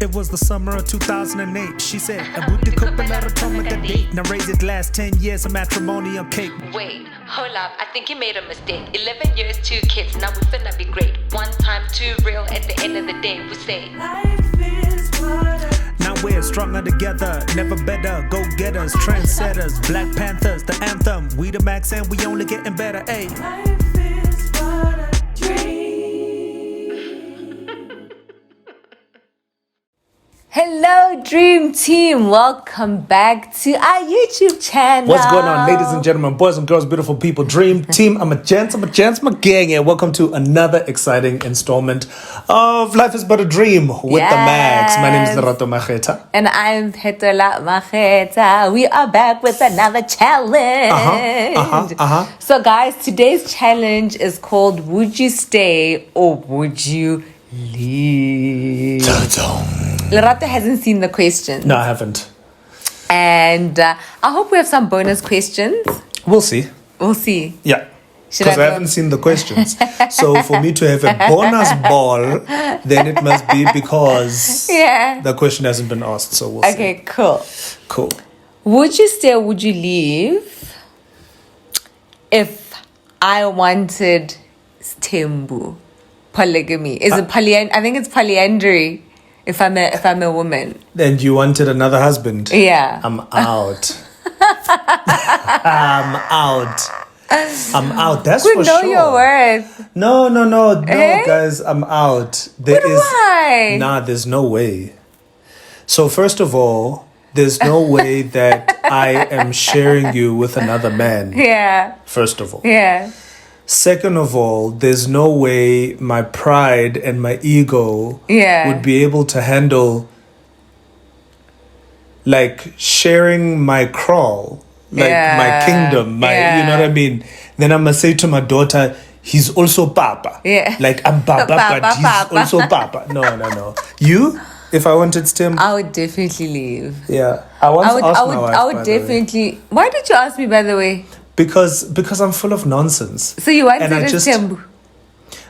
It was the summer of 2008. She said, a booty couple at a come with a date. Now raise it last 10 years of matrimonial cake. Wait, hold up, I think you made a mistake. 11 years, 2 kids, now we finna be great. One time, too real, at the end of the day, we say life is now we're stronger together, never better. Go-getters, trendsetters, Black Panthers, the anthem. We the max and we only getting better, ayy. Life is but a dream. Hello, Dream Team. Welcome back to our YouTube channel. What's going on, ladies and gentlemen, boys and girls, beautiful people, Dream Team? I'm a gents, my gang, and welcome to another exciting installment of Life is But a Dream with the Max. My name is Lerato Mageta. And I'm Phetola Mageta. We are back with another challenge. So, guys, today's challenge is called Would You Stay or Would You Leave? Lerato hasn't seen the questions. No, I haven't. And I hope we have some bonus questions. We'll see. We'll see. Yeah. Should Because I go? haven't seen the questions. So for me to have a bonus ball, then it must be because Yeah. the question hasn't been asked. So we'll see. Okay, cool. Cool. Would you stay or would you leave if I wanted Stembu? Polygamy. Is it I think it's polyandry if I'm a woman. And you wanted another husband? Yeah. I'm out. I'm out. That's We for know sure. your worth. No, Eh? guys, I'm out. But why? Nah, there's no way. So first of all, there's no way that I am sharing you with another man. Yeah. First of all. Yeah. Second of all, there's no way my pride and my ego would be able to handle like sharing my crawl, like my kingdom, you know what I mean? Then I'm gonna say to my daughter, he's also Papa. Yeah. Like I'm Papa, but he's also Papa. No. You? If I wanted Stem? I would definitely leave. Yeah. I once asked my wife, I would by the way. definitely. Why did you ask me, by the way? Because I'm full of nonsense. So you wanted And I a just- Stembu?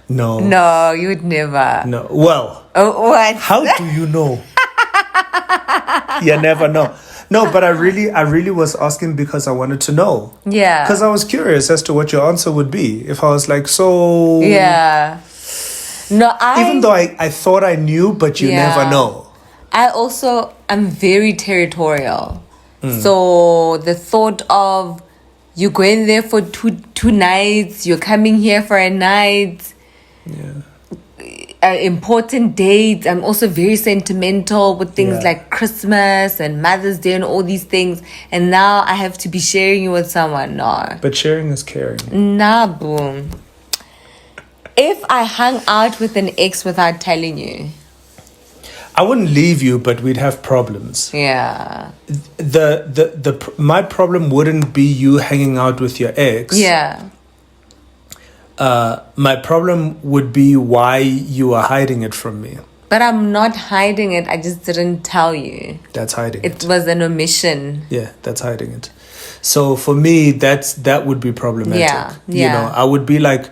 No. No, you would never. No. Well, Oh, what? how do you know? You never know. No, but I really was asking because I wanted to know. Yeah. Because I was curious as to what your answer would be. If I was like, so... Yeah. No, Even though I thought I knew, but you never know. I'm very territorial. So the thought of you going there for two nights, you're coming here for a night, important dates. I'm also very sentimental with things like Christmas and Mother's Day and all these things. And now I have to be sharing you with someone. No. But sharing is caring. Nah, boom. If I hung out with an ex without telling you. I wouldn't leave you, but we'd have problems. Yeah. My problem wouldn't be you hanging out with your ex. Yeah. My problem would be why you are hiding it from me. But I'm not hiding it. I just didn't tell you. That's hiding it. It was an omission. Yeah, that's hiding it. So for me, that would be problematic. Yeah. You know, I would be like,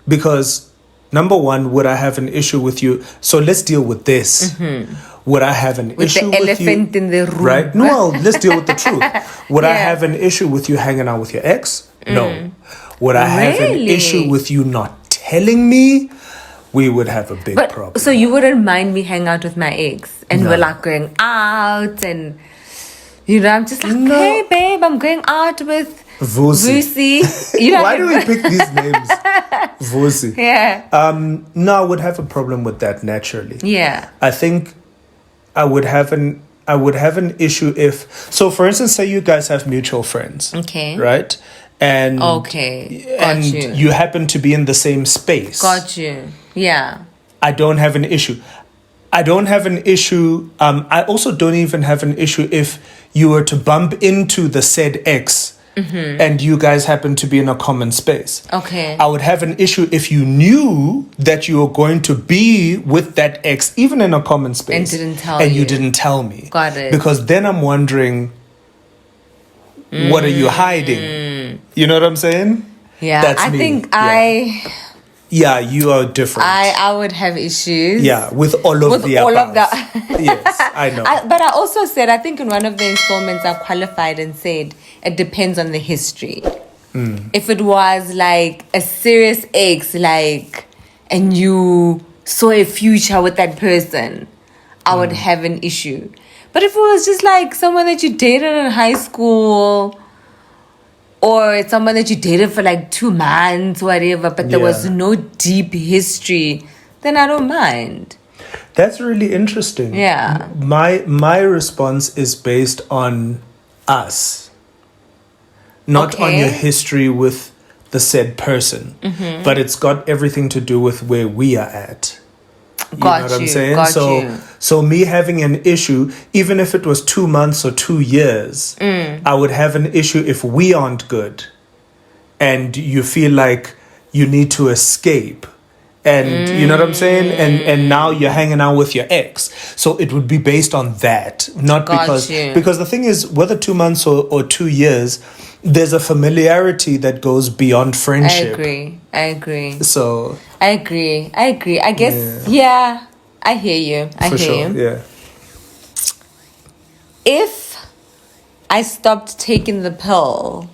because number one, would I have an issue with you? So let's deal with this. Would I have an issue with you? With the elephant in the room. Right? No, well, let's deal with the truth. Would I have an issue with you hanging out with your ex? No. Would I have an Really? issue with you not telling me? We would have a big problem. So you wouldn't mind me hang out with my ex? And we're like going out and, you know, I'm just like, hey, babe, I'm going out with Vusi. You know, Why do we pick these names? Vusi. Yeah. No, I would have a problem with that naturally. Yeah. I think I would have an issue if, so for instance, say you guys have mutual friends. Okay. Right? And Got you happen to be in the same space. Got you. Yeah. I don't have an issue. I don't have an issue. I also don't even have an issue if you were to bump into the said ex and you guys happen to be in a common space. Okay. I would have an issue if you knew that you were going to be with that ex, even in a common space. And didn't tell and you. you didn't tell me. Got it. Because then I'm wondering, what are you hiding? You know what I'm saying? Yeah. That's I me. think Yeah. Yeah, you are different. I would have issues. Yeah, with all of With the all of above. the- Yes, I know. But I also said, I think in one of the installments I qualified and said it depends on the history. If it was like a serious ex, like, and you saw a future with that person, I would have an issue. But if it was just like someone that you dated in high school, or it's someone that you dated for like 2 months, whatever, but there was Yeah. no deep history, then I don't mind. That's really interesting. Yeah. My response is based on us, not on Okay. your history with the said person, but it's got everything to do with where we are at. You know what I'm saying? Got so you. so me having an issue, even if it was 2 months or 2 years, I would have an issue if we aren't good and you feel like you need to escape. And you know what I'm saying? And now you're hanging out with your ex. So it would be based on that. Not Got because you. because the thing is, whether 2 months or 2 years, there's a familiarity that goes beyond I friendship. agree. So I agree. I guess, yeah, I hear you. I for hear sure. you. Yeah. If I stopped taking the pill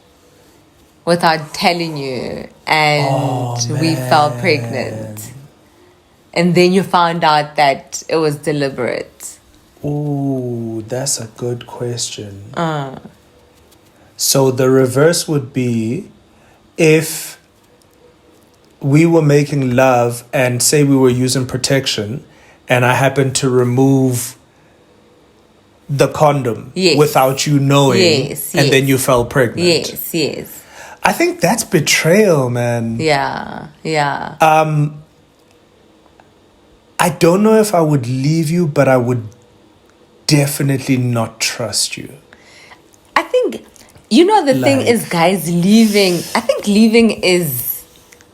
without telling you and we fell pregnant, and then you found out that it was deliberate. Ooh, that's a good question. So the reverse would be if we were making love and say we were using protection and I happened to remove the condom Yes. without you knowing Yes, and then yes. you fell pregnant. Yes. I think that's betrayal, man. Yeah. I don't know if I would leave you, but I would definitely not trust you. I think, you know, the thing Like- is, guys, leaving, I think leaving is,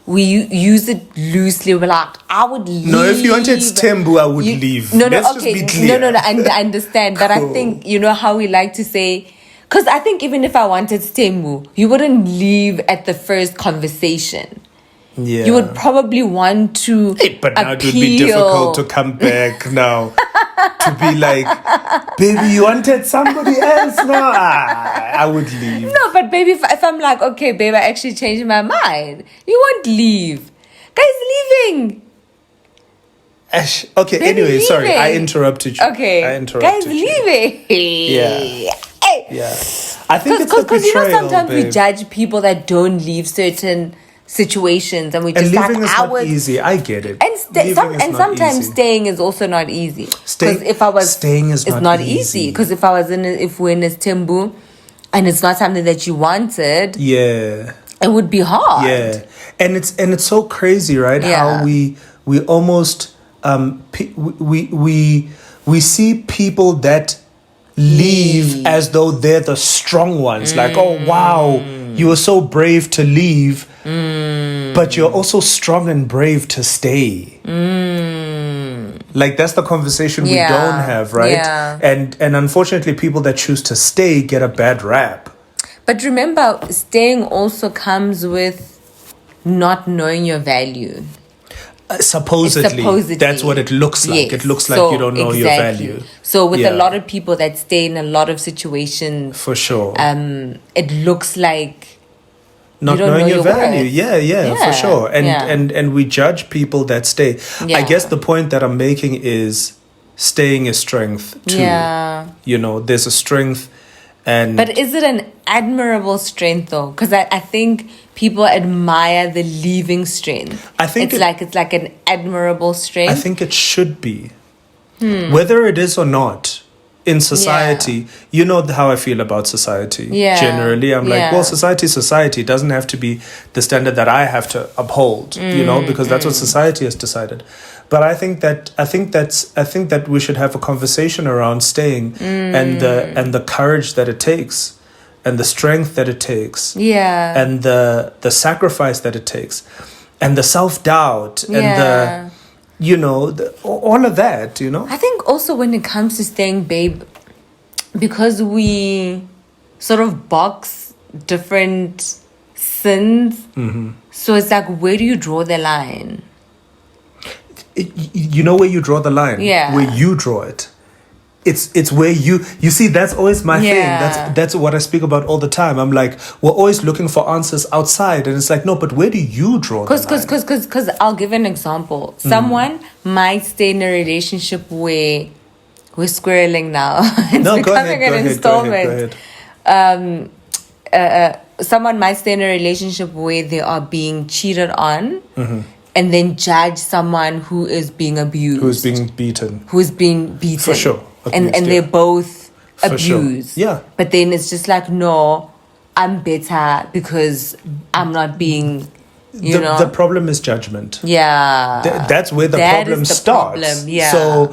we use it loosely. We're like, I would leave. No, if you wanted Tembu, I would leave. No, Let's okay. just be clear. No, I understand. But I Cool. think, you know how we like to say, because I think even if I wanted Tembu, you wouldn't leave at the first conversation. Yeah. You would probably want to But now it would be appeal. difficult to come back now. To be like, baby, you wanted somebody else now? I would leave. No, but baby, if I'm like, okay, babe, I actually changed my mind, you won't leave. Guys, leaving. Ash, okay, Baby, anyway, sorry, I leaving. interrupted you. Okay, I interrupted guys, you. leaving. Yeah. Hey. Yeah. I think it's the Because you know betrayal, sometimes we babe. judge people that don't leave certain situations, and we And just like leaving is I not was. easy. I get it. And, Leaving is not sometimes easy. staying is also not easy. Stay- 'Cause if I was staying is it's not easy. easy. Because if we're in a Timbu, and it's not something that you wanted, Yeah. it would be hard. Yeah, and it's so crazy, right? Yeah. How we almost we see people that leave as though they're the strong ones. Like, oh wow, you were so brave to leave, but you're also strong and brave to stay. Like that's the conversation we Yeah. don't have, right? Yeah. And unfortunately, people that choose to stay get a bad rap. But remember, staying also comes with not knowing your value. Supposedly, that's what it looks like. Yes. It looks like So, you don't know your exactly. value. So with Yeah. a lot of people that stay in a lot of situations, For sure. it looks like Not don't knowing know your your value. worth. Yeah, for Yeah, sure. And yeah. and we judge people that stay. I Yeah. guess the point that I'm making is staying is strength too. Yeah. You know, there's a strength and But is it an admirable strength though? Because I think people admire the leaving strength. I think it's like an admirable strength. I think it should be. Whether it is or not in society, you know how I feel about society. Yeah. Generally, I'm like, Yeah. well, society is society. It doesn't have to be the standard that I have to uphold, you know, because that's what society has decided. But I think that we should have a conversation around staying and the courage that it takes and the strength that it takes Yeah. and the sacrifice that it takes and the self-doubt and Yeah. the you know all of that, you know. I think also when it comes to staying, babe, because we sort of box different sins So it's like, where do you draw the line? You know where you draw the line? Yeah. Where you draw it. It's where you see, that's always my thing. Yeah. That's what I speak about all the time. I'm like, we're always looking for answers outside, and it's like, no, but where do you draw the line? Because I'll give an example. Someone might stay in a relationship where we're squirreling now. It's No, go becoming ahead, an installment. Someone might stay in a relationship where they are being cheated on, and then judge someone who is being abused, Who's being beaten. who's being beaten, For sure. and Abused, they're yeah. both For sure. abused. Yeah. But then it's just like, no, I'm better because I'm not being, you know. The problem is judgment. Yeah. That's where the That problem is the starts. problem, yeah.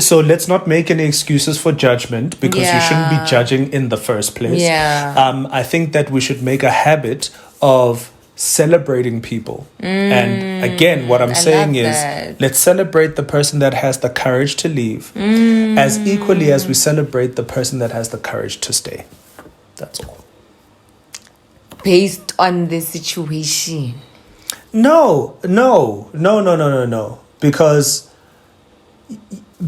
So let's not make any excuses for judgment, because you shouldn't Yeah. be judging in the first place. Yeah. I think that we should make a habit of celebrating people. And again, what I'm saying love is, that. let's celebrate the person that has the courage to leave, as equally as we celebrate the person that has the courage to stay. That's all. Based on the situation. No. Because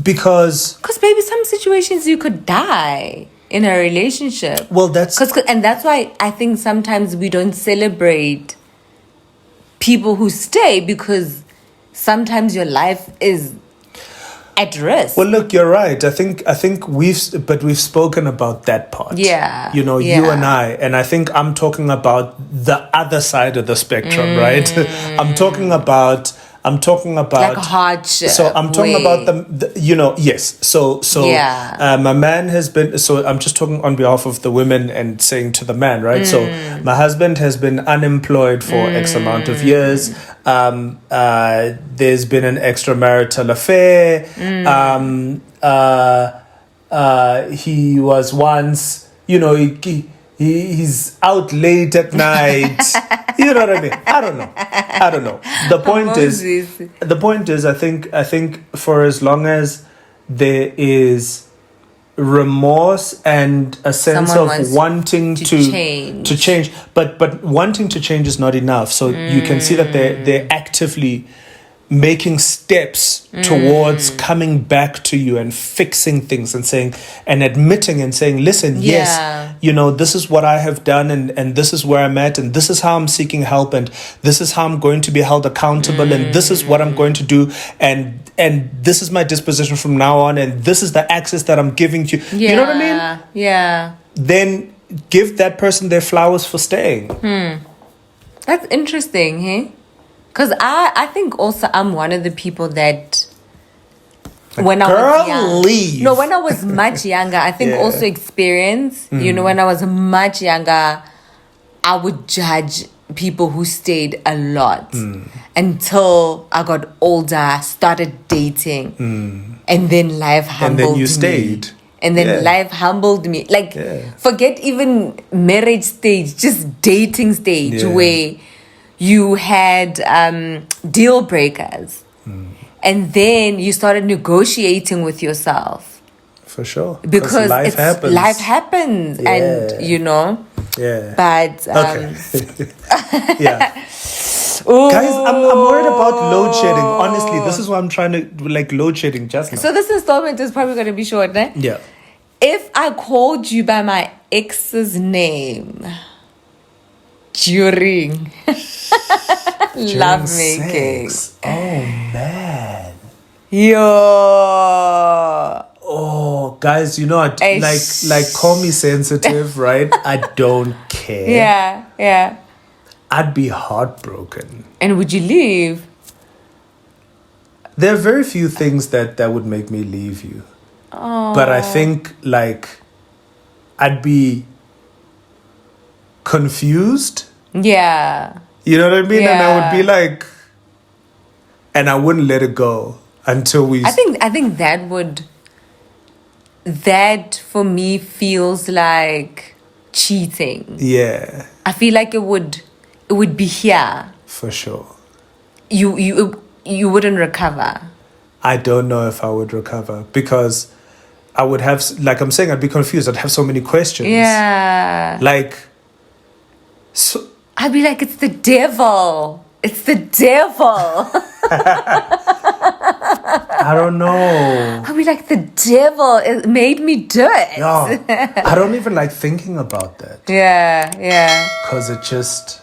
Because baby, some situations you could die in a relationship. well, that's And that's why I think sometimes we don't celebrate people who stay, because sometimes your life is at risk. well. Look, you're right. I think we've spoken about that part. Yeah, you yeah. you and I think I'm talking about the other side of the spectrum, right? I'm talking about like a hardship. So I'm talking way. about the yes. So Yeah. my man has been. So I'm just talking on behalf of the women and saying to the man, right? So my husband has been unemployed for X amount of years. There's been an extramarital affair. He was once, he's out late at night. You know what I mean? I don't know. The point is, I think for as long as there is remorse and a sense Someone of wants wanting to to change, but wanting to change is not enough. So you can see that they're actively making steps towards coming back to you and fixing things and saying and admitting and saying, listen, Yeah. yes, this is what I have done, and this is where I'm at, and this is how I'm seeking help, and this is how I'm going to be held accountable, and this is what I'm going to do, and this is my disposition from now on, and this is the access that I'm giving to you. Yeah. You know what I mean? Yeah. Then give that person their flowers for staying. That's interesting, hey? Because I think also I'm one of the people that when I girl, was young, leave. no, when I was much younger, I think Yeah. also experience. When I was much younger, I would judge people who stayed a lot until I got older, started dating, and then life humbled me. And then you stayed. And then Yeah. life humbled me. Like, Yeah. forget even marriage stage, just dating stage, Yeah. where you had deal breakers. And then you started negotiating with yourself. For sure. Because life happens. Life happens. Yeah. And, Yeah. but... Okay. Yeah. ooh. Guys, I'm worried about load shedding. Honestly, this is why I'm trying to load shedding just now. So this installment is probably going to be short, ne? Yeah. If I called you by my ex's name during love making, Sex. Oh man. yo, Oh, guys, like call me sensitive, right? I don't care. yeah, I'd be heartbroken. and would you leave? There are very few things that would make me leave you. Oh. But I think I'd be confused. Yeah, You know what I mean? And I would be Yeah. like, and I wouldn't let it go until we. I think that for me feels like cheating. Yeah, I feel like it would be here. for sure. You wouldn't recover. I don't know if I would recover because I would have, like I'm saying, I'd be confused. I'd have so many questions. Yeah. Like, so I'd be like, it's the devil. It's the devil. I don't know. I'd be like, the devil it made me do it. No, I don't even like thinking about that. Yeah. Because it just...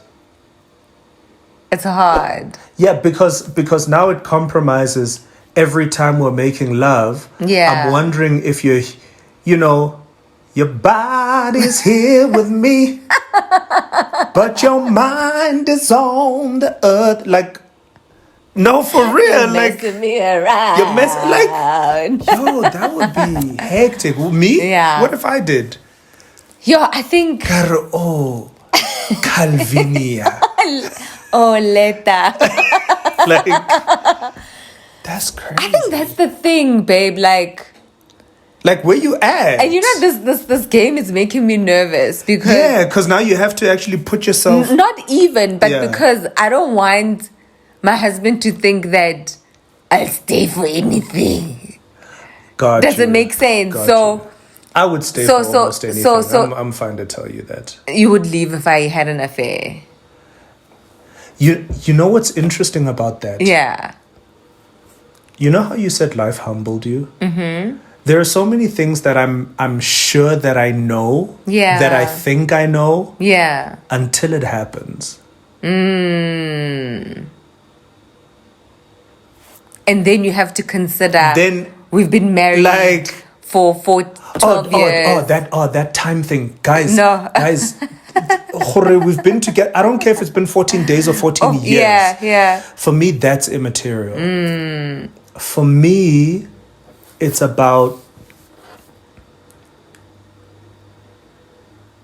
It's hard. Yeah, because now it compromises every time we're making love. Yeah. I'm wondering if you're, your body's here with me, but your mind is on the earth. Like, no, for real. You're Like, messing me around. you're messing, like, yo, that would be hectic. Me? Yeah. What if I did? Yo, I think... Oh, Calvinia. Oh, Leta. Like, that's crazy. I think that's the thing, babe. Like, where you at? and this game is making me nervous because... Yeah, because now you have to actually put yourself... Not even, but Yeah. because I don't want my husband to think that I'll stay for anything. Got Does you. it make sense? Got So you. I would stay so- for so- almost anything. so- I'm fine to tell you that. you would leave if I had an affair. You know what's interesting about that? Yeah. You know how you said life humbled you? Mm-hmm. There are so many things that I'm sure that I know, Yeah. that I think I know, Yeah. until it happens. And then you have to consider Then, we've been married like- for 12 years. That time thing, guys. No. Guys, we've been together. I don't care if it's been 14 days or 14 years. Yeah. For me, that's immaterial. For me, it's about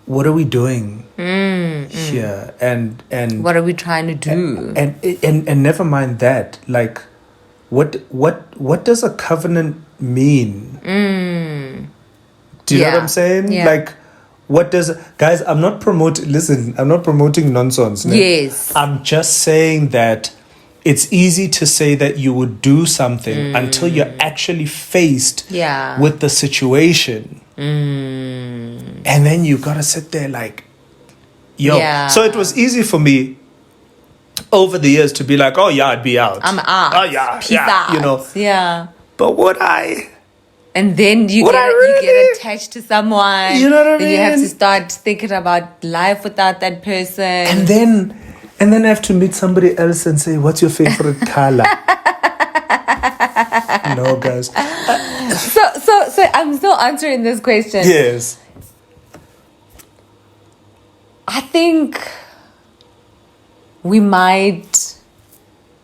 what are we doing here, and What are we trying to do? and never mind that. Like, what does a covenant mean? Do you know what Yeah. I'm saying? Yeah. Like, what does... Guys, I'm not promoting... Listen, I'm not promoting nonsense. No? Yes. I'm just saying that it's easy to say that you would do something until you're actually faced Yeah. with the situation. And then you gotta sit there like, yo. Yeah. So it was easy for me over the years to be like, oh yeah, I'd be out. I'm out. Oh yeah, Peace yeah. out. You know. Yeah. But would I... And then you Would get I you really? get attached to someone. You know what I Then you have to mean? start thinking about life without that person. And then I have to meet somebody else and say, what's your favorite color? No, guys. So I'm still answering this question. Yes. I think we might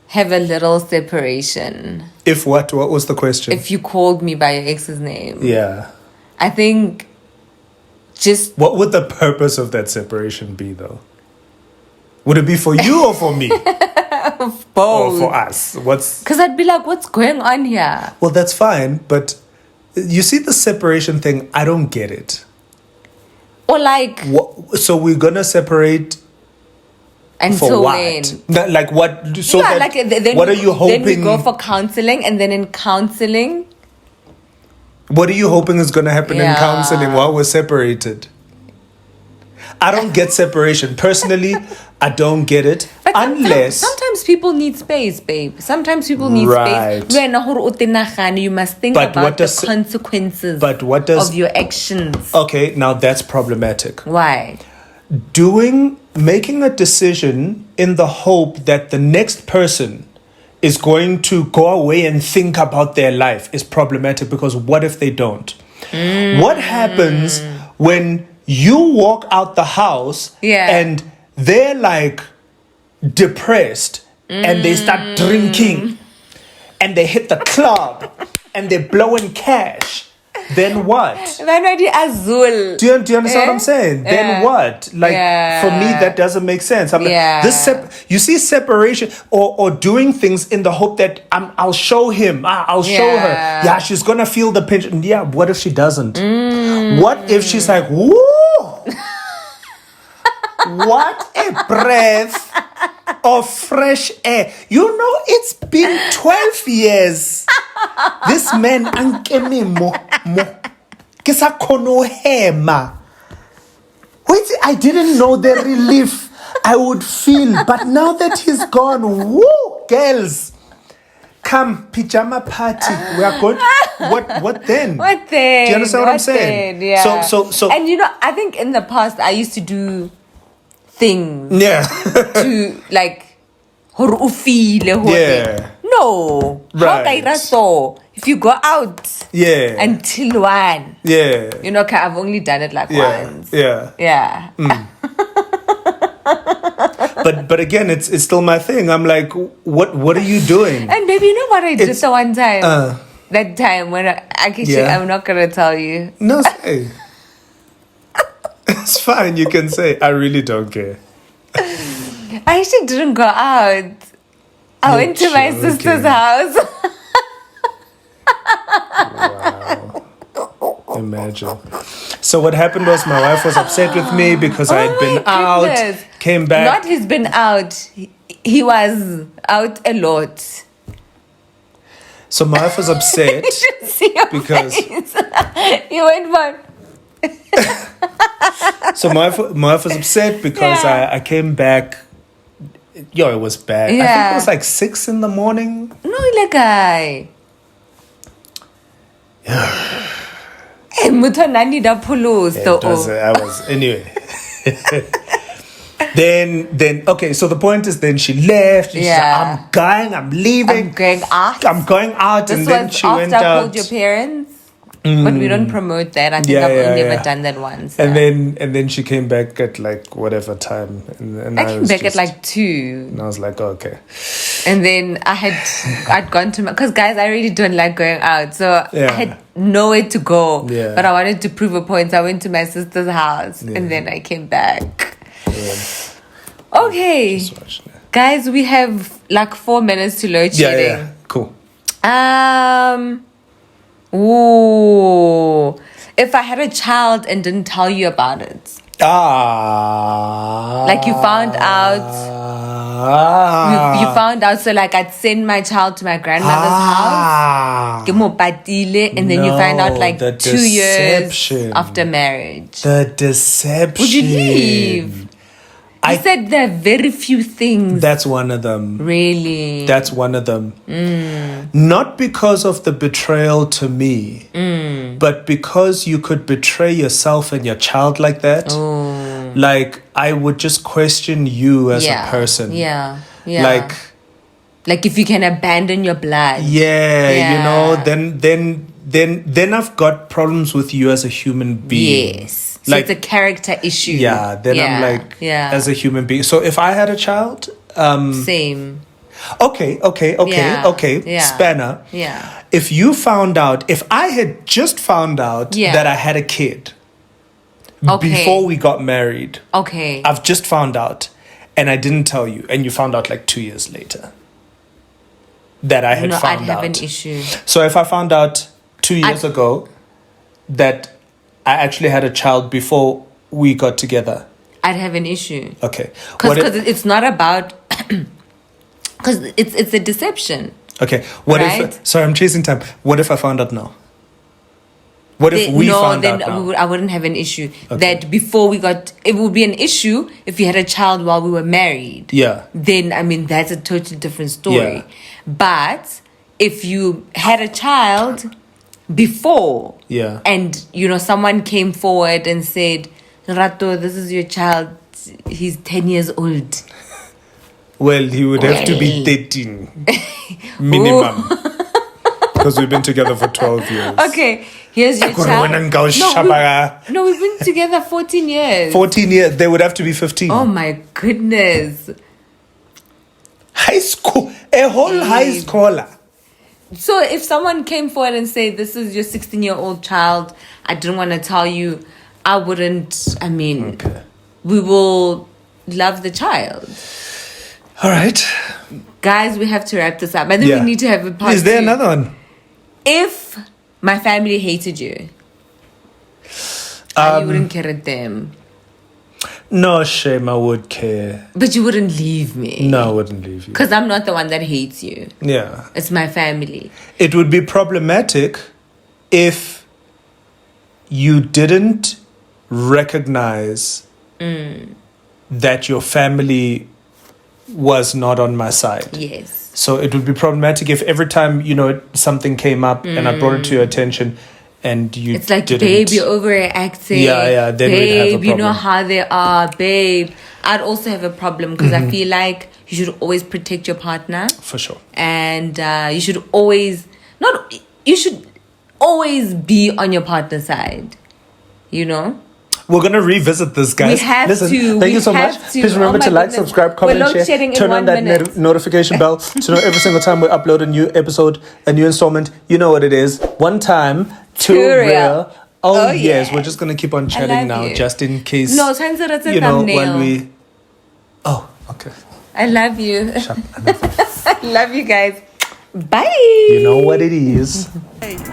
have a little separation. If what? What was the question? If you called me by your ex's name. Yeah. I think just What would the purpose of that separation be, though? Would it be for you or for me? Or both. for us? What's... Because I'd be like, what's going on here? Well, that's fine, but you see the separation thing, I don't get it. Or like, So we're gonna separate for until what? when? Like what? So Yeah, that, like then what are you hoping? Then we go for counseling, and then in counseling, What are you hoping is gonna happen in Yeah. counseling while we're separated? I don't get separation. Personally, I don't get it. but Unless... sometimes people need space, babe. Sometimes people need Right. space. You must think But what about the does- consequences But what does... of your actions. Okay, now that's problematic. Why? Making a decision in the hope that the next person is going to go away and think about their life is problematic, because what if they don't? What happens when you walk out the house Yeah. and they're like depressed and they start drinking and they hit the club and they're blowing cash? Then what? Azul. Do you understand what I'm saying? Then what? Like, for me, that doesn't make sense. I'm Yeah. like, you see separation or doing things in the hope that I'll show him, I'll show her. Yeah. Yeah, she's gonna feel the pinch. And yeah, what if she doesn't? What if she's like, woo? What a breath of fresh air. You know, it's been 12 years. This man, mo. Wait, I didn't know the relief. I would feel. But now that he's gone, woo, girls, come pajama party. We are going. What then? What then? Do you understand what I'm saying? Then? Yeah. So. And I think in the past I used to do things Yeah. to like hore o feel hore. Yeah. No. How Right. ka ira so? If you go out Yeah. until 1. Yeah. Okay, I've only done it like Yeah. once. Yeah. Yeah. But again, it's still my thing. I'm like, what are you doing? And baby, you know what I did It's- the one time? Uh. That time when Yeah. I'm not gonna tell you. No, say. It's fine. You can say. I really don't care. I actually didn't go out. I went to my joking. sister's house. Imagine. So what happened was my wife was upset with me because I had Oh been my out, goodness. came back. Not he's been out. He was out a lot. So my wife was upset. You should see your Because- face. You went for. So my wife was upset because Yeah. I came back. Yo, it was bad. I think Yeah. it was like 6 in the morning. No, like guy. Mutho nani da pulos Yeah, to it was, I was anyway. Then okay. So the point is, then she left. She said, Yeah. I'm going. I'm leaving. I'm going out. I'm going out. This and then was she after went I out. called your parents. But we don't promote that. I think Yeah, I've yeah, only ever yeah. done that once. And yeah. then she came back at like whatever time, and I came was back just- at like 2. And I was like, okay. And then I'd gone to because guys, I really don't like going out, so Yeah. I had nowhere to go. Yeah. But I wanted to prove a point. So I went to my sister's house, and then I came back. Okay, guys, we have like 4 minutes to load Yeah, shedding. yeah, cool. Ooh, if I had a child and didn't tell you about it, like you found out. You found out, so like I'd send my child to my grandmother's house, ke mo patile, and then you find out No, like the 2 years deception. after marriage. The deception. Would you leave? You said there are very few things. That's one of them. Really? That's one of them. Not because of the betrayal to me, but because you could betray yourself and your child like that. Like, I would just question you as a person. Yeah. Yeah. Like, if you can abandon your blood. yeah, you Yeah. know, then I've got problems with you as a human being. Yes. So Like, it's a character issue. yeah, then I'm like, yeah. as a human being. So if I had a child, Same. okay, Yeah. Spanner. Yeah. If you found out, if I had just found out Yeah. that I had a kid Okay. before we got married, Okay. I've just found out and I didn't tell you, and you found out like 2 years later that I had No, I'd found have out. an issue. So if I found out 2 years ago that I actually had a child before we got together, I'd have an issue. okay. What Because if, it's not about... Because it's a deception. okay. What Right? if? Sorry, I'm chasing time. What if I found out now? What if we found out now? I wouldn't have an issue. That before we got... It would be an issue if you had a child while we were married. Yeah. Then, I mean, that's a totally different story. Yeah. But if you had a child before... Yeah. And, someone came forward and said, Rato, this is your child. He's 10 years old. Well, he would have to be 13 minimum. Because we've been together for 12 years. Okay, here's your child. No, we've been together 14 years. 14 years. They would have to be 15. Oh my goodness. High school. A whole high schooler. So if someone came forward and said, this is your 16-year-old child, I didn't want to tell you, I wouldn't, Okay. we will love the child. All right. Guys, we have to wrap this up. I think we need to have a part Is there 2. another one? If my family hated you, you wouldn't care at them. No, shame. I would care. But you wouldn't leave me. No, I wouldn't leave you. Because I'm not the one that hates you. Yeah. It's my family. It would be problematic if you didn't recognize that your family was not on my side. Yes. So it would be problematic if every time, something came up and I brought it to your attention and you It's like, didn't. babe, you're overreacting. Yeah, then we'd babe, have a you know problem. how they are. Babe, I'd also have a problem because Mm-hmm. I feel like you should always protect your partner. For sure. And you should always be on your partner's side. We're going to revisit this, guys. We have Listen, to. thank you We so much. have to. Please remember Oh my to like, goodness. subscribe, We're comment, load share. shedding in Turn on 1 that minute. notification bell to know every single time we upload a new episode, a new installment. You know what it is. One time, two Too real. real. Oh, Oh, yes. yeah. We're just going to keep on love chatting now, you. just in case. No, thanks for the while thumbnail. we. Oh, okay. I love you. Shut up. I love you guys. Bye. You know what it is. Life